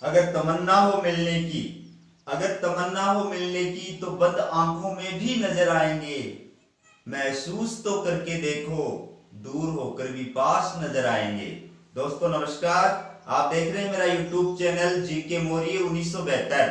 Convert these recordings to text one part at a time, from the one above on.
अगर तमन्ना हो मिलने की, अगर तमन्ना हो मिलने की तो बंद आंखों में भी नजर आएंगे। महसूस तो करके देखो, दूर होकर भी पास नजर आएंगे। दोस्तों नमस्कार, आप देख रहे हैं मेरा यूट्यूब चैनल जीके मौर्य 1972।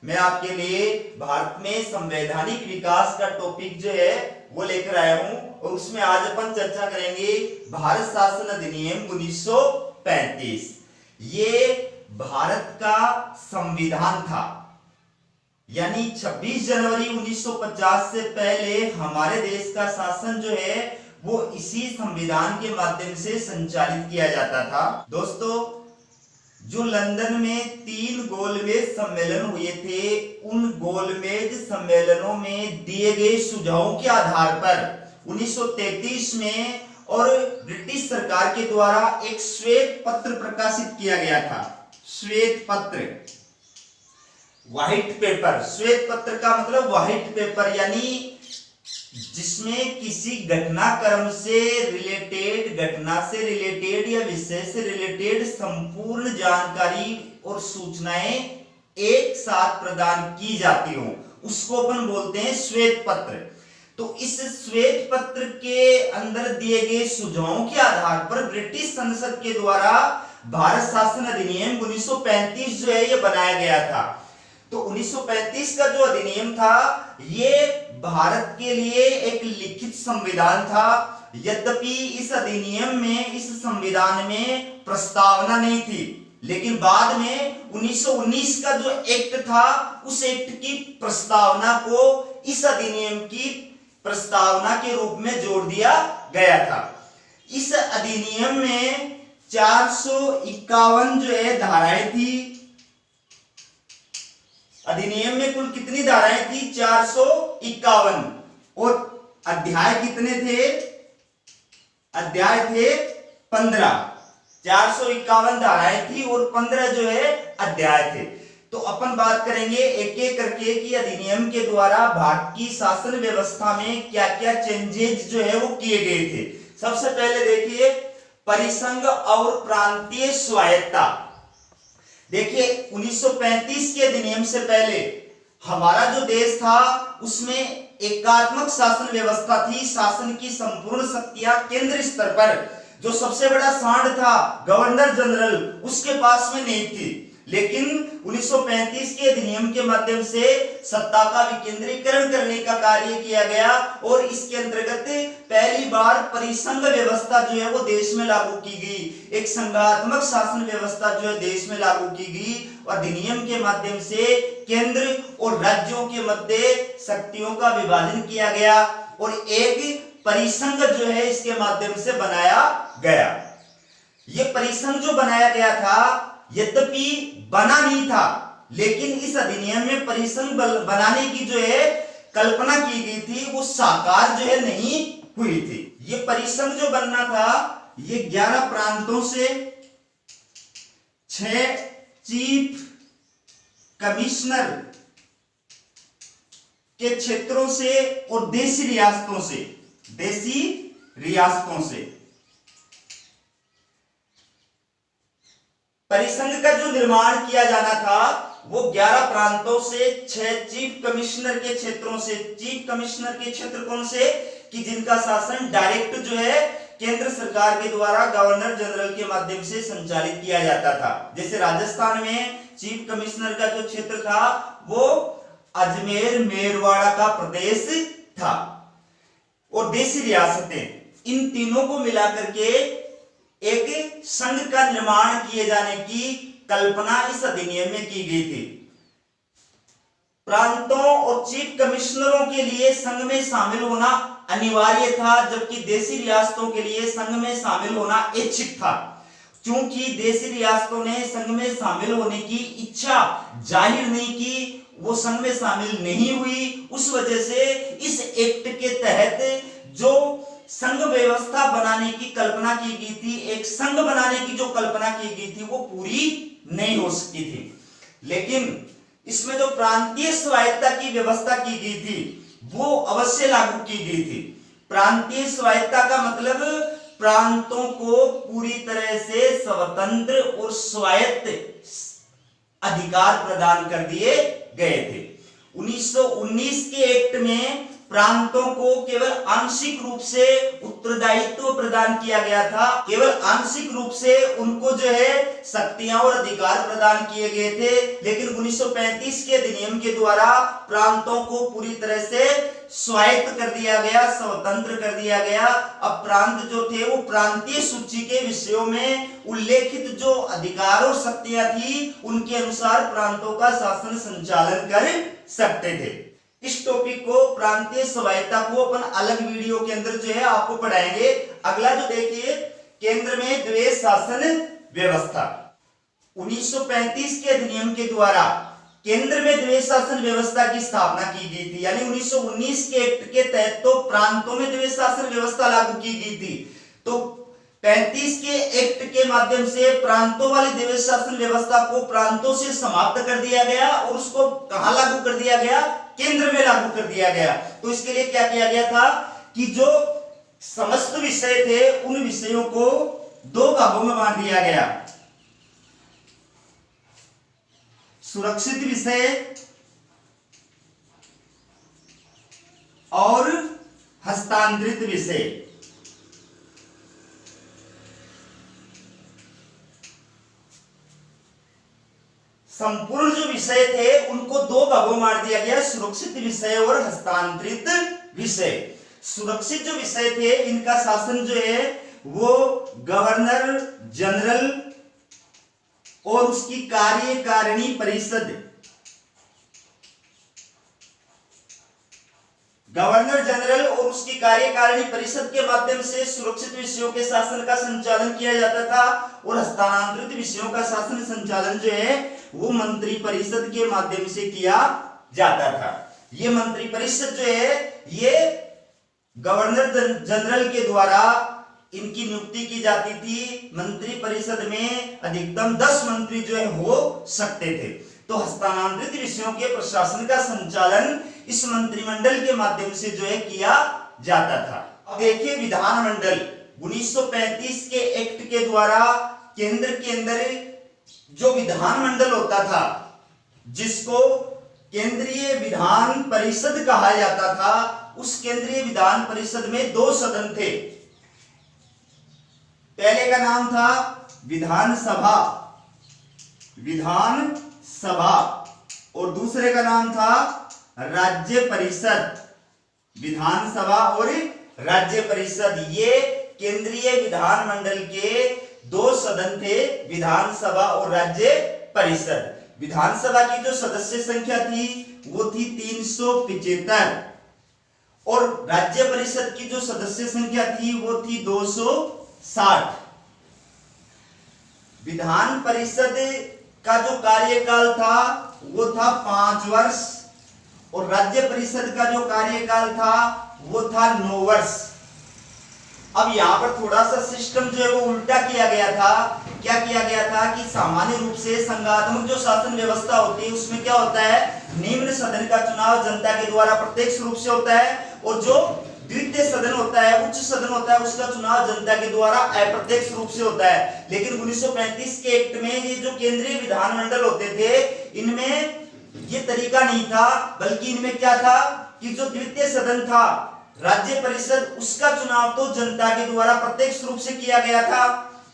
मैं आपके लिए भारत में संवैधानिक विकास का टॉपिक जो है वो लेकर आया हूं, और उसमें आज अपन चर्चा करेंगे भारत शासन अधिनियम 1935। ये भारत का संविधान था, यानी 26 जनवरी 1950 से पहले हमारे देश का शासन जो है वो इसी संविधान के माध्यम से संचालित किया जाता था। दोस्तों, जो लंदन में 3 गोलमेज सम्मेलन हुए थे, उन गोलमेज सम्मेलनों में दिए गए सुझावों के आधार पर 1933 में और ब्रिटिश सरकार के द्वारा एक श्वेत पत्र प्रकाशित किया गया था। श्वेत पत्र, व्हाइट पेपर। श्वेत पत्र का मतलब व्हाइट पेपर, यानी जिसमें किसी घटनाक्रम से रिलेटेड, घटना से रिलेटेड या विषय से रिलेटेड संपूर्ण जानकारी और सूचनाएं एक साथ प्रदान की जाती हो, उसको अपन बोलते हैं श्वेत पत्र। तो इस श्वेत पत्र के अंदर दिए गए सुझावों के आधार पर ब्रिटिश संसद के द्वारा भारत शासन अधिनियम 1935 जो है ये बनाया गया था। तो 1935 का जो अधिनियम था ये भारत के लिए एक लिखित संविधान था। यद्यपि इस अधिनियम में, इस संविधान में प्रस्तावना नहीं थी, लेकिन बाद में 1919 का जो एक्ट था उस एक्ट की प्रस्तावना को इस अधिनियम की प्रस्तावना के रूप में जोड़ दिया गया था। इस अधिनियम में 451 जो है धाराएं थी। अधिनियम में कुल कितनी धाराएं थी? 451। और अध्याय कितने थे? अध्याय थे 15। 451 धाराएं थी और 15 जो है अध्याय थे। तो अपन बात करेंगे एक एक करके कि अधिनियम के द्वारा भारत की शासन व्यवस्था में क्या क्या चेंजेस जो है वो किए गए थे। सबसे पहले देखिए परिसंघ और प्रांतीय स्वायत्ता। देखिए 1935 के अधिनियम से पहले हमारा जो देश था उसमें एकात्मक शासन व्यवस्था थी। शासन की संपूर्ण शक्तियां केंद्र स्तर पर, जो सबसे बड़ा सांड था गवर्नर जनरल, उसके पास में नहीं थी। लेकिन 1935 के अधिनियम के माध्यम से सत्ता का विकेंद्रीकरण करने का कार्य किया गया और इसके अंतर्गत पहली बार परिसंघ व्यवस्था जो है वो देश में लागू की गई। एक संघात्मक शासन व्यवस्था जो है देश में लागू की गई। अधिनियम के माध्यम से केंद्र और राज्यों के मध्य शक्तियों का विभाजन किया गया और एक परिसंघ जो है इसके माध्यम से बनाया गया। यह परिसंघ जो बनाया गया था यद्यपि बना नहीं था, लेकिन इस अधिनियम में परिसंघ बनाने की जो है कल्पना की गई थी, वो साकार जो है नहीं हुई थी। ये परिसंघ जो बनना था ये 11 प्रांतों से, 6 चीफ कमिश्नर के क्षेत्रों से और देशी रियासतों से, देशी रियासतों से। परिसंघ का जो निर्माण किया जाना था वो 11 प्रांतों से, 6 चीफ कमिश्नर के क्षेत्रों से। चीफ कमिश्नर के क्षेत्र कौन से? कि जिनका शासन डायरेक्ट जो है केंद्र सरकार के द्वारा गवर्नर जनरल के माध्यम से संचालित किया जाता था। जैसे राजस्थान में चीफ कमिश्नर का जो क्षेत्र था वो अजमेर मेरवाड़ा का प्रदेश था। और देशी रियासतें, इन तीनों को मिलाकर के एक संघ का निर्माण किए जाने की कल्पना इस अधिनियम में की गई थी। प्रांतों और चीफ कमिश्नरों के लिए संघ में शामिल होना अनिवार्य था, जबकि देशी रियासतों के लिए संघ में शामिल होना ऐच्छिक था। क्योंकि देशी रियासतों ने संघ में शामिल होने की इच्छा जाहिर नहीं की, वो संघ में शामिल नहीं हुई, उस वजह से इस एक्ट के तहत जो संघ व्यवस्था बनाने की कल्पना की गई थी, एक संघ बनाने की जो कल्पना की गई थी वो पूरी नहीं हो सकी थी। लेकिन इसमें जो प्रांतीय स्वायत्ता की व्यवस्था की गई थी वो अवश्य लागू की गई थी। प्रांतीय स्वायत्ता का मतलब प्रांतों को पूरी तरह से स्वतंत्र और स्वायत्त अधिकार प्रदान कर दिए गए थे। 1919 के एक्ट में प्रांतों को केवल आंशिक रूप से उत्तरदायित्व प्रदान किया गया था, केवल आंशिक रूप से उनको जो है शक्तियां और अधिकार प्रदान किए गए थे। लेकिन 1935 के अधिनियम के द्वारा प्रांतों को पूरी तरह से स्वायत्त कर दिया गया, स्वतंत्र कर दिया गया। अब प्रांत जो थे वो प्रांतीय सूची के विषयों में उल्लेखित जो अधिकार और शक्तियां थी उनके अनुसार प्रांतों का शासन संचालन कर सकते थे। इस टॉपिक को प्रांतीय स्वायत्तता को अपन अलग वीडियो के अंदर जो है आपको पढ़ाएंगे। अगला जो देखिए, केंद्र में द्वैध शासन व्यवस्था। 1935 के अधिनियम के द्वारा केंद्र में द्वैध शासन व्यवस्था की स्थापना की गई थी, यानी 1919 के एक्ट के तहत तो प्रांतों में द्वैध शासन व्यवस्था लागू की गई थी। तो 35 के एक्ट के माध्यम से प्रांतों वाली द्वैध शासन व्यवस्था को प्रांतों से समाप्त कर दिया गया और उसको कहां लागू कर दिया गया? केंद्र में लागू कर दिया गया। तो इसके लिए क्या किया गया था कि जो समस्त विषय थे उन विषयों को दो भागों में बांट दिया गया, सुरक्षित विषय और हस्तांतरित विषय। संपूर्ण जो विषय थे उनको दो भागों में बांट दिया गया, सुरक्षित विषय और हस्तांतरित विषय। सुरक्षित जो विषय थे इनका शासन जो है वो गवर्नर जनरल और उसकी कार्यकारिणी परिषद, गवर्नर जनरल और उसकी कार्यकारिणी परिषद के माध्यम से सुरक्षित विषयों के शासन का संचालन किया जाता था और हस्तांतरित विषयों का शासन संचालन जो है वो मंत्री परिषद के माध्यम से किया जाता था। ये मंत्री परिषद जो है ये गवर्नर जनरल के द्वारा इनकी नियुक्ति की जाती थी। मंत्री परिषद में अधिकतम 10 मंत्री जो है हो सकते थे। तो हस्तांतरित विषयों के प्रशासन का संचालन इस मंत्रिमंडल के माध्यम से जो है किया जाता था। अब देखिए विधानमंडल 1935 के एक्ट के द्वारा केंद्र के अंदर जो विधानमंडल होता था, जिसको केंद्रीय विधान परिषद कहा जाता था, उस केंद्रीय विधान परिषद में 2 सदन थे। पहले का नाम था विधानसभा, विधानसभा, और दूसरे का नाम था राज्य परिषद, विधानसभा और राज्य परिषद। ये केंद्रीय विधानमंडल के 2 सदन थे, विधानसभा और राज्य परिषद। विधानसभा की जो सदस्य संख्या थी वो थी 375 और राज्य परिषद की जो सदस्य संख्या थी वो थी 260। विधान परिषद का जो कार्यकाल था वो था 5 वर्ष और राज्य परिषद का जो कार्यकाल था वो था 9 वर्ष। अब यहां पर थोड़ा सा सिस्टम जो है वो उल्टा किया गया था। क्या किया गया था कि सामान्य रूप से संघात्मक जो शासन व्यवस्था होती है उसमें क्या होता है, निम्न सदन का चुनाव जनता के द्वारा प्रत्यक्ष रूप से होता है और जो द्वितीय सदन होता है, उच्च सदन होता है, उसका चुनाव जनता के द्वारा अप्रत्यक्ष रूप से होता है। लेकिन 1935 के एक्ट में ये जो केंद्रीय विधानमंडल होते थे इनमें ये तरीका नहीं था, बल्कि इनमें क्या था कि जो द्वितीय सदन था राज्य परिषद, उसका चुनाव तो जनता के द्वारा प्रत्यक्ष रूप से किया गया था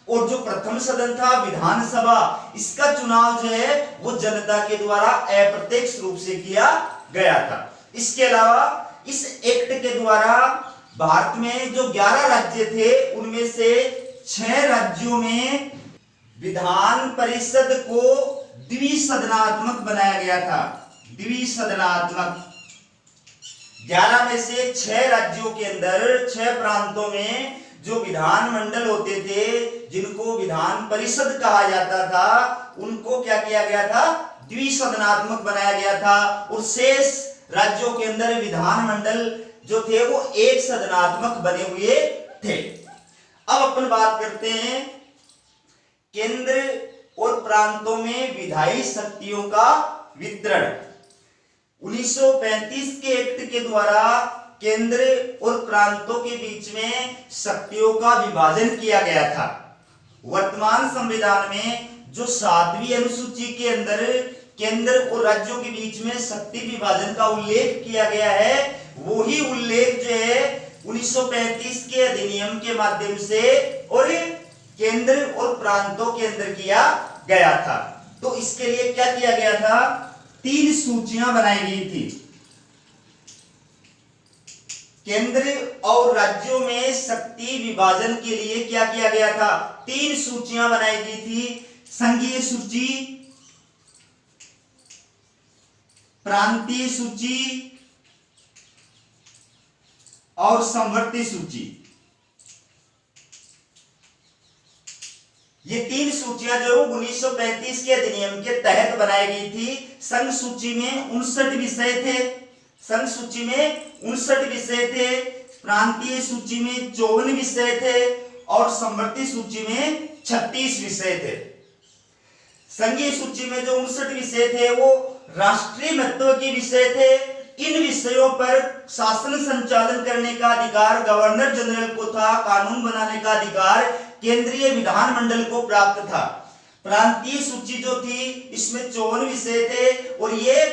और जो प्रथम सदन था विधानसभा, इसका चुनाव जो है वो जनता के द्वारा अप्रत्यक्ष रूप से किया गया था। इसके अलावा इस एक्ट के द्वारा भारत में जो 11 राज्य थे उनमें से 6 राज्यों में विधान परिषद को द्विसदनात्मक बनाया गया था, द्विसदनात्मक। 11 में से 6 राज्यों के अंदर 6 प्रांतों में जो विधानमंडल होते थे जिनको विधान परिषद कहा जाता था उनको क्या किया गया था, द्विसदनात्मक बनाया गया था और शेष राज्यों के अंदर विधानमंडल जो थे वो एक सदनात्मक बने हुए थे। अब अपन बात करते हैं केंद्र और प्रांतों में विधायी शक्तियों का वितरण। 1935 के एक्ट के द्वारा केंद्र और प्रांतों के बीच में शक्तियों का विभाजन किया गया था। वर्तमान संविधान में जो 7वीं अनुसूची के अंदर केंद्र और राज्यों के बीच में शक्ति विभाजन का उल्लेख किया गया है, वही उल्लेख जो है 1935 के अधिनियम के माध्यम से और केंद्र और प्रांतों के अंदर किया गया था। तो इसके लिए क्या किया गया था, 3 सूचियां बनाई गई थी। केंद्र और राज्यों में शक्ति विभाजन के लिए क्या किया गया था, 3 सूचियां बनाई गई थी। संघीय सूची, प्रांतीय सूची और समवर्ती सूची। ये 3 सूचियां जो 1935 के अधिनियम के तहत बनाई गई थी। संघ सूची में 59 विषय थे, संघ सूची में 59 विषय थे, प्रांतीय सूची में 54 विषय थे और समवर्ती सूची में 36 विषय थे। संघीय सूची में जो 59 विषय थे वो राष्ट्रीय महत्व के विषय थे। इन विषयों पर शासन संचालन करने का अधिकार गवर्नर जनरल को था, कानून बनाने का अधिकार केंद्रीय विधानमंडल को प्राप्त था। प्रांतीय सूची जो थी इसमें 54 विषय थे और ये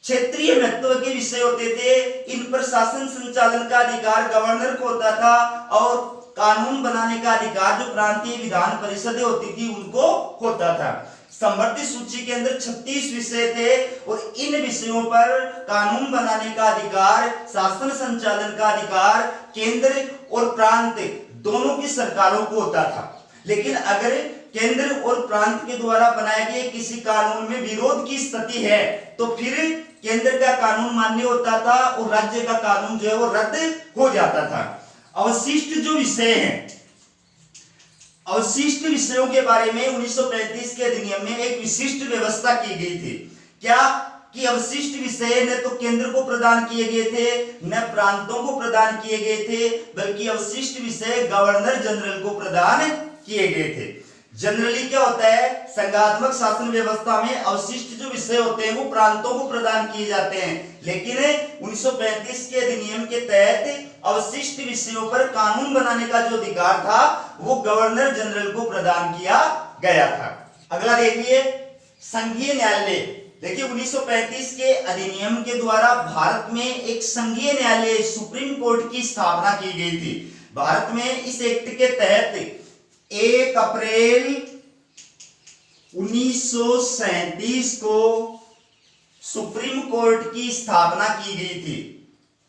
क्षेत्रीय महत्व के विषय होते थे। इन पर शासन संचालन का अधिकार गवर्नर को होता था और कानून बनाने का अधिकार जो प्रांतीय विधान परिषदें होती थी उनको होता था। समवर्ती सूची के अंदर 36 विषय थे और इन विषयों पर कानून बनाने का अधिकार, शासन संचालन का अधिकार केंद्र और प्रांत दोनों की सरकारों को होता था। लेकिन अगर केंद्र और प्रांत के द्वारा बनाए गए किसी कानून में विरोध की स्थिति है तो फिर केंद्र का कानून मान्य होता था और राज्य का कानून जो है वो रद्द हो जाता था। अवशिष्ट जो विषय हैं, अवशिष्ट विषयों के बारे में 1935 के अधिनियम में एक विशिष्ट व्यवस्था की गई थी। क्या कि अवशिष्ट विषय न तो केंद्र को प्रदान किए गए थे न प्रांतों को प्रदान किए गए थे, बल्कि अवशिष्ट विषय गवर्नर जनरल को प्रदान किए गए थे। जनरली क्या होता है, संघात्मक शासन व्यवस्था में अवशिष्ट जो विषय होते हैं वो प्रांतों को प्रदान किए जाते हैं, लेकिन 1935 के अधिनियम के तहत अवशिष्ट विषयों पर कानून बनाने का जो अधिकार था वो गवर्नर जनरल को प्रदान किया गया था। अगला देखिए, संघीय न्यायालय। देखिए 1935 के अधिनियम के द्वारा भारत में एक संघीय न्यायालय सुप्रीम कोर्ट की स्थापना की गई थी। भारत में इस एक्ट के तहत 1 अप्रैल 1937 को सुप्रीम कोर्ट की स्थापना की गई थी।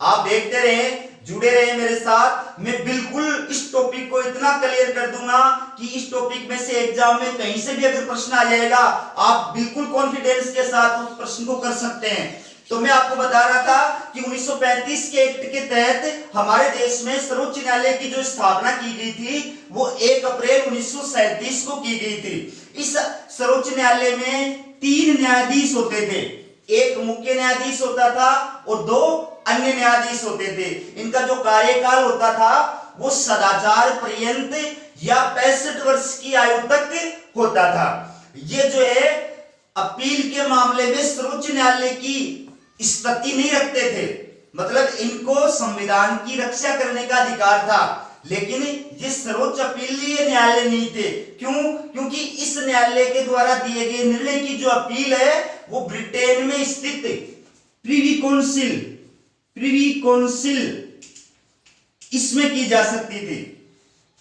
आप देखते रहे, जुड़े रहे मेरे साथ। मैं बिल्कुल इस टॉपिक को इतना क्लियर कर दूंगा कि इस टॉपिक में से एग्जाम में कहीं से भी अगर प्रश्न आ जाएगा आप बिल्कुल कॉन्फिडेंस के साथ उस प्रश्न को कर सकते हैं। तो मैं आपको बता रहा था कि 1935 के एक्ट के तहत हमारे देश में सर्वोच्च न्यायालय की जो स्थापना की गई थी वो 1 अप्रैल 1937 को की गई थी। इस सर्वोच्च न्यायालय में 3 न्यायाधीश होते थे। एक मुख्य न्यायाधीश होता था और 2 अन्य न्यायाधीश होते थे। इनका जो कार्यकाल होता था वो सदाचार पर्यंत या 65 वर्ष की आयु तक होता था। ये जो है अपील के मामले में सर्वोच्च न्यायालय की स्थिति नहीं रखते थे, मतलब इनको संविधान की रक्षा करने का अधिकार था, लेकिन ये सर्वोच्च अपीलीय न्यायालय नहीं थे। क्यों? क्योंकि इस न्यायालय के द्वारा दिए गए निर्णय की जो अपील है वो ब्रिटेन में स्थित प्रिवी काउंसिल इसमें की जा सकती थी।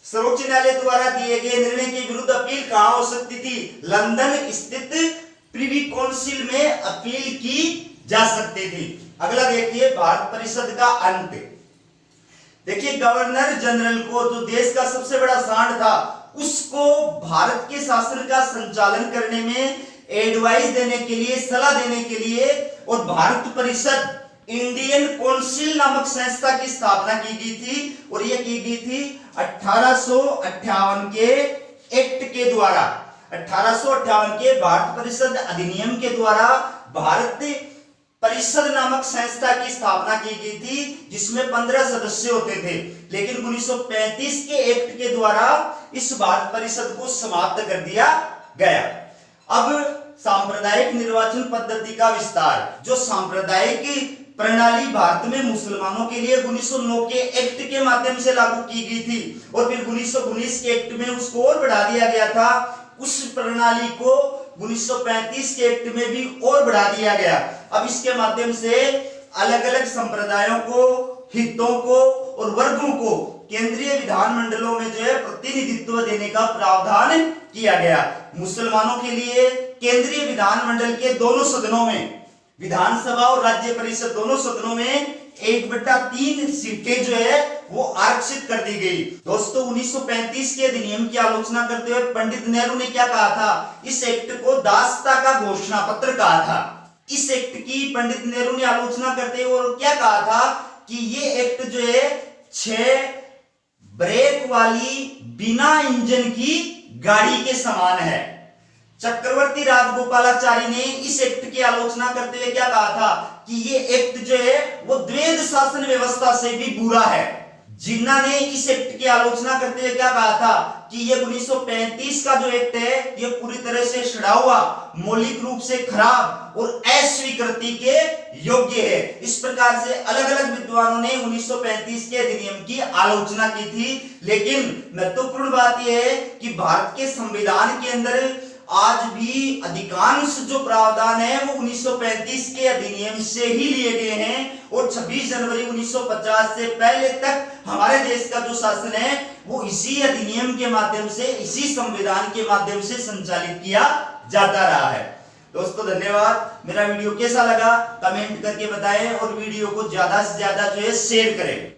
सर्वोच्च न्यायालय द्वारा दिए गए निर्णय के विरुद्ध अपील कहां हो सकती थी? लंदन स्थित प्रिवी काउंसिल में अपील की जा सकती थी। अगला देखिए, भारत परिषद का अंत। देखिए गवर्नर जनरल को, जो देश का सबसे बड़ा सांड था, उसको भारत के शासन का संचालन करने में एडवाइस देने के लिए, सलाह देने के लिए और भारत परिषद इंडियन काउंसिल नामक संस्था की स्थापना की गई थी और यह की गई थी 1858 के एक्ट के द्वारा। 1858 के भारत परिषद अधिनियम के द्वारा भारत परिषद नामक संस्था की स्थापना की गई थी, जिसमें 15 सदस्य होते थे। लेकिन 1935 के एक्ट के द्वारा इस भारत परिषद को समाप्त कर दिया गया। अब सांप्रदायिक निर्वाचन पद्धति का विस्तार। जो सांप्रदायिक प्रणाली भारत में मुसलमानों के लिए 1909 के एक्ट के माध्यम से लागू की गई थी और फिर 1919 के एक्ट में उसको और बढ़ा दिया गया था उस प्रणाली को 1935 के एक्ट में भी और बढ़ा दिया गया। अब इसके माध्यम से अलग अलग संप्रदायों को, हितों को और वर्गों को केंद्रीय विधानमंडलों में जो है प्रतिनिधित्व देने का प्रावधान किया गया। मुसलमानों के लिए केंद्रीय विधानमंडल के दोनों सदनों में, विधानसभा और राज्य परिषद दोनों सदनों में 1/3 सीटें जो है वो आरक्षित कर दी गई। दोस्तों 1935 के अधिनियम की आलोचना करते हुए पंडित नेहरू ने क्या कहा था? इस एक्ट को दासता का घोषणा पत्र कहा था। इस एक्ट की पंडित नेहरू ने आलोचना करते हुए और क्या कहा था कि ये एक्ट जो है 6 ब्रेक वाली बिना इंजन की गाड़ी के समान है। चक्रवर्ती राजगोपालाचारी ने इस एक्ट की आलोचना करते हुए क्या कहा था कि ये एक्ट जो है वो द्वैध शासन व्यवस्था से भी बुरा है। जिन्ना ने इस एक्ट की आलोचना करते हुए क्या कहा था कि ये 1935 का जो एक्ट है ये पूरी तरह से सड़ा हुआ, मौलिक रूप से खराब और अस्वीकृति के योग्य है। इस प्रकार से अलग अलग विद्वानों ने 1935 के अधिनियम की आलोचना की थी। लेकिन महत्वपूर्ण बात यह है कि भारत के संविधान के अंदर आज भी अधिकांश जो प्रावधान है वो 1935 के अधिनियम से ही लिए गए हैं और 26 जनवरी 1950 से पहले तक हमारे देश का जो शासन है वो इसी अधिनियम के माध्यम से, इसी संविधान के माध्यम से संचालित किया जाता रहा है। दोस्तों धन्यवाद। मेरा वीडियो कैसा लगा कमेंट करके बताएं और वीडियो को ज्यादा से ज्यादा जो है शेयर करें।